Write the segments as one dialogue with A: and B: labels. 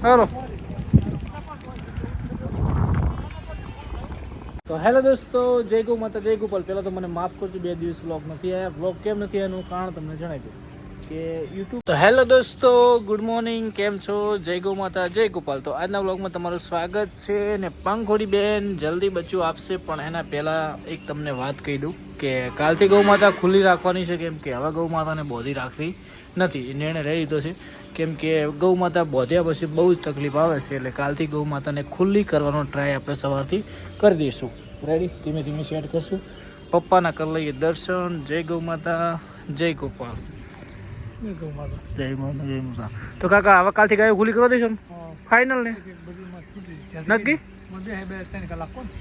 A: હાલો. તો હેલો દોસ્તો, જય ગૌ માતા, જય ગોપાલ. પહેલાં તો મને માફ કરજો, 2 દિવસ વ્લોગ નથી આવ્યા. વ્લોગ કેમ નથી આવ્યા એનું કારણ તમને જણાવી દઉં કે યુટ્યુબ. તો હેલો દોસ્તો, ગુડ મોર્નિંગ, કેમ છો? જય ગૌ માતા, જય ગોપાલ. તો આજના વ્લોગમાં તમારું સ્વાગત છે. ને પંખોડી બેન જલ્દી બચ્ચું આપશે, પણ એના પહેલાં એક તમને વાત કહી દઉં કે કાલથી ગૌ માતા ખુલ્લી રાખવાની છે. કેમ કે હવે ગૌ માતાને બોધી રાખવી નથી, એ નિર્ણય લઈ લીધો છે. કેમ કે ગૌ માતા બોધ્યા પછી બહુ જ તકલીફ આવે છે, એટલે કાલથી ગૌ માતાને ખુલ્લી કરવાનો ટ્રાય આપણે સવારથી કરી દઈશું. રેડી, ધીમે ધીમે સેટ કરશું. પપ્પાના કરી લઈએ દર્શન. જય ગૌ માતા, જય ગોપાલ. જય ગૌ માતા, જય માતા, જય માતા. તો કાકા હવે કાલથી ગાયો ખુલ્લી કરવા દઈશું ફાઇનલ ને? નક્કી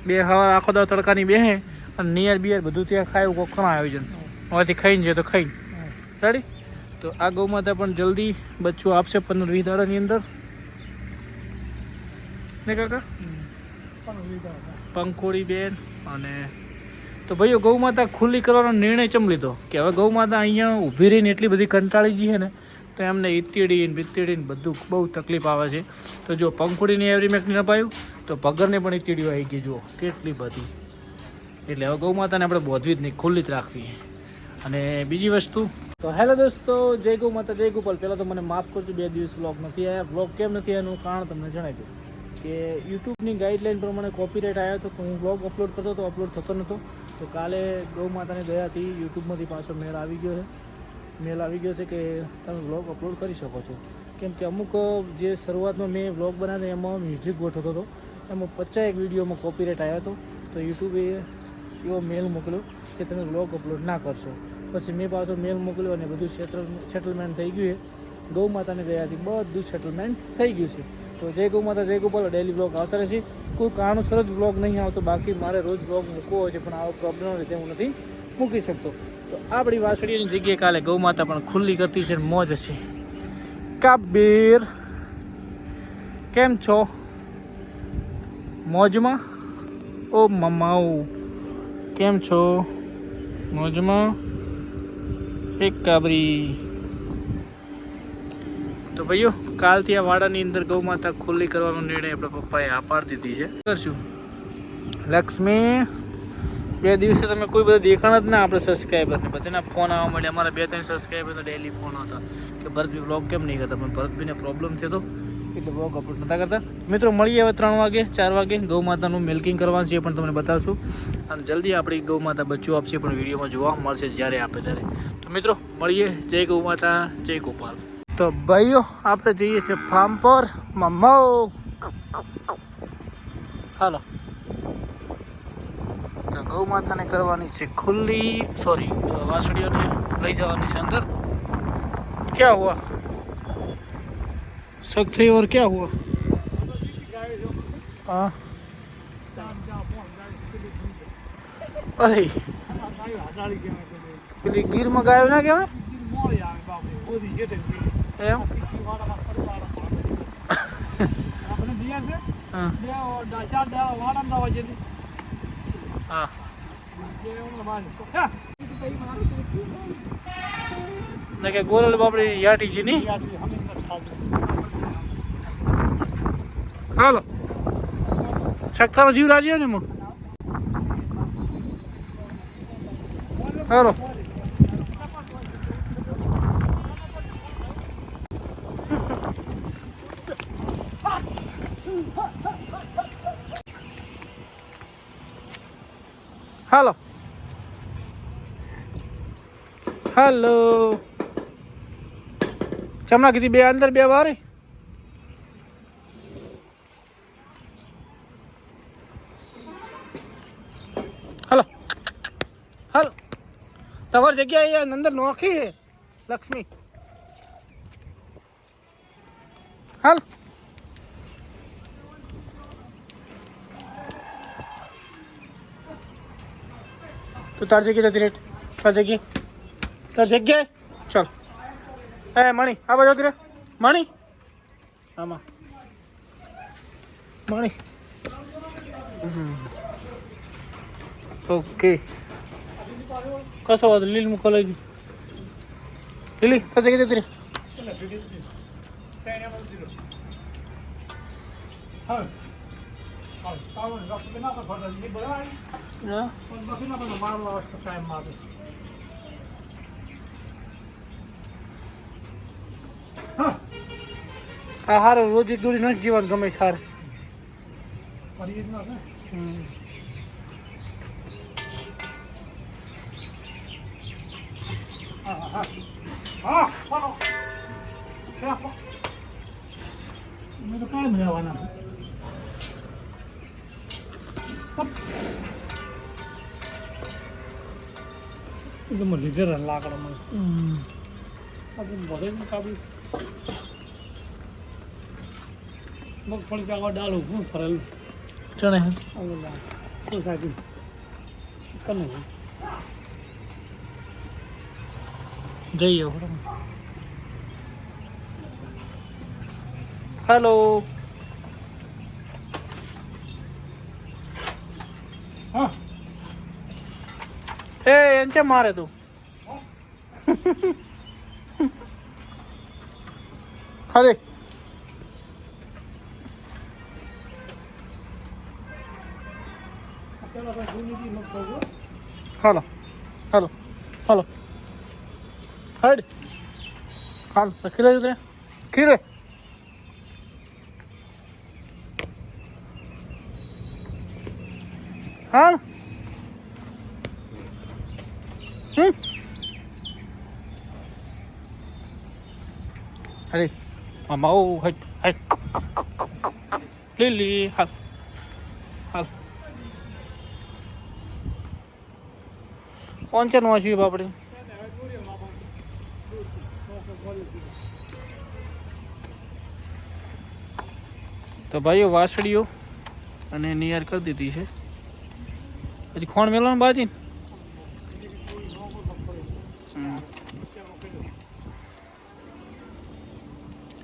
A: બે હવા આખો દવા તડકાની બે હે અને નિયર બિયર બધું ત્યાં ખાય કોક ઘણા આયોજન હવેથી ખાઈને છે તો ખાઈને રેડી. તો આ ગૌ માતા પણ જલ્દી બચ્ચું આપશે 15-20 દાડાની અંદર ને કાકા. પંખોડી બેન અને તો ભાઈઓ ગૌ માતા ખુલ્લી કરવાનો નિર્ણય ચમ લીધો કે હવે ગૌ માતા અહીંયા ઊભી રહીને એટલી બધી કંટાળી ગઈ છે ને, તો એમને ઈતીડીને બીતીડીને બધું બહુ તકલીફ આવે છે. તો જો પંખોડીને એવરી મેકની ન પાયું તો પગરને પણ ઈતીડીઓ આવી ગઈ, જુઓ કેટલી બધી. એટલે હવે ગૌ માતાને આપણે બોધવી જ નહીં, ખુલ્લી જ રાખવી. અને બીજી વસ્તુ, તો હેલો દોસ્તો, જય ગૌ માતા, જય ગોપાલ. પહેલાં તો મને માફ કરજો, 2 દિવસ વ્લોગ નથી આવ્યા. વ્લોગ કેમ નથી આવ્યા એનું કારણ તમને જણાવી દઉં કે યુટ્યુબની ગાઈડલાઇન પ્રમાણે કોપીરાઇટ આવ્યો હતો, તો હું વ્લોગ અપલોડ કરતો તો અપલોડ થતો નહોતો. તો કાલે ગૌ માતાની દયાથી યુટ્યુબમાંથી પાછો મેલ આવી ગયો છે કે તમે વ્લોગ અપલોડ કરી શકો છો. કેમ કે અમુક જે શરૂઆતમાં મેં વ્લોગ બનાવ્યા એમાં મ્યુઝિક ગોઠવતો હતો, એમાં 51 વિડીયોમાં કોપીરાઇટ આવ્યો હતો. તો યુટ્યુબે એવો મેલ મોકલ્યો કે તમે વ્લોગ અપલોડ ના કરશો. પછી મેં પાછો મેલ મોકલ્યો અને બધું સેટલમેન્ટ થઈ ગયું છે. ગૌ માતાની દયાથી બધું સેટલમેન્ટ થઈ ગયું છે. તો જય ગૌ માતા, જય ગોપાલ. ડેલી બ્લોગ આવતા રહેશે. કોઈ કારણોસર જ બ્લોગ નહીં આવતો, બાકી મારે રોજ બ્લોગ મૂકવો હોય છે, પણ આવો પ્રોબ્લેમના લીધે હું નથી મૂકી શકતો. તો આપણી વાસળીની જગ્યાએ કાલે ગૌ માતા પણ ખુલ્લી કરતી છે, મોજ હશે. કાબીર કેમ છો? મોજમાં? ઓ મમાઉ કેમ છો? મોજમાં? એક કાબરી. તો ભાઈઓ કાલથી આ વાડાની અંદર ગૌ માતા ખુલ્લી કરવાનો નિર્ણય આપણા પપ્પાએ આ પાડી દીધી છે. કરશું લક્ષ્મી 2 દિવસે તમે કોઈ બધા દેખાણ જ ના આપણે સબસ્ક્રાઈબરને બધાના ફોન આવવા મળે. અમારા 2-3 સબસ્ક્રાઈબર તો ડેલી ફોન આવતા કે ભરતભાઈ વ્લોગ કેમ નહીં કરતા, પણ ભરતભાઈને પ્રોબ્લેમ થયો એટલે વ્લોગ અપલોડ નહોતા કરતા. મિત્રો મળીએ હવે 3 વાગે 4 વાગે. ગૌ માતાનું મિલ્કિંગ કરવાનું છે એ પણ તમને બતાવશું. અને જલ્દી આપણી ગૌ માતા બચ્ચું આપશે, પણ વિડીયોમાં જોવા મળશે જ્યારે આપે ત્યારે. તો મિત્રો મળીએ. જય ગૌ માતા, જય ગોપાલ. તો ભાઈઓ આપણે જઈએ છીએ ફાર્મ પર. મમ્મો હાલો. તો ગૌ માતાને કરવાની છે ખુલ્લી, સોરી વાસળીઓને લઈ જવાની છે અંદર. ક્યાં હુઆ શક થઈ ઓર ક્યાં હુઆ? હા અરે પેલી ગીરમાં ગાયો ના કહેવાય એમ? હા ના કે ગોરલ બાપડી યાટી છે ની. હાલો સખ્તાનો જીવ રાજી ને એમાં. હાલો હાલો હાલો. ચમના કીધી 2 અંદર 2 બહાર. હાલો હાલો તમારી જગ્યા અહીંયા અંદર નોખી છે લક્ષ્મી. હાલ તું તાર જગ્યાએ જતી રેટ. તાર જગ્યાએ ચાલ. એ મણી આ બાજુ જતી રે. મણી આમાં મણી. ઓકે કશો વાંધો. લીલી મૂકો લઈ ગઈ. લીલી તાર જગ્યાએ જતી રે. હા તાવ ડોક્ટર ના પર ફરતા જે બરાબર હા પણ બાકી ના પણ મારવા આવશે ટાઈમ માં હા હારું રોજ દૂરી નથી જીવન ગમે સાર પરિયત ના છે હા હા હા ફોનો ક્યાં મેં તો કાયમ રહેવાના itu mau lider lah kalau mau. Tapi boleh ni kami. Mau polis jaga dalu, pun perlu. Cuma ni. Allah, society. Kan ni. જઈએ હેલો હા એ એમ છે મારે તું અરે હાલો હાલો હાલો હડ હાલ ખીરે ઉતરે ખીરે હાલ અરે મામા ઓ હટ હટ લીલી હાલ હાલ કોણ છે નો છીએ બાપડે તો ભાઈઓ વાસળીઓ અને નિયર કરી દીધી છે પછી ખોણ મેળવાનું બાજી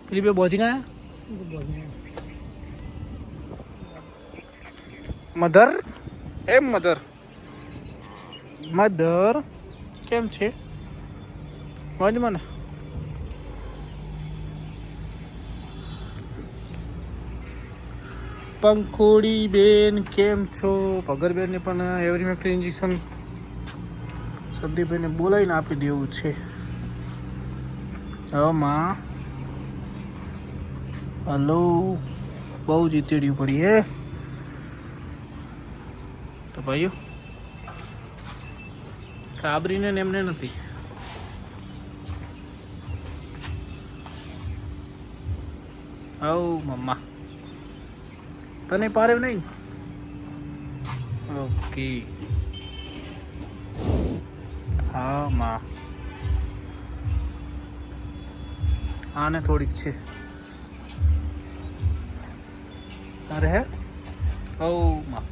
A: પેલી બે બોજી ના મધર એમ મધર મધર કેમ છે મોજમાં ને પંખોડી બેન કેમ છો ભગરબેનને પણ એવરી મેક્ટર ઇન્જેક્શન સદીભાઈને બોલાવીને આપી દેવું છે હવે માં હલો બહુ જીતેડ્યું પડી હે તો ભાઈઓ કાબરીને એમને નથી આવ મમ્મા તને પારે નહીં ઓકે હા માં આને થોડીક છે અરે હે ઓ માં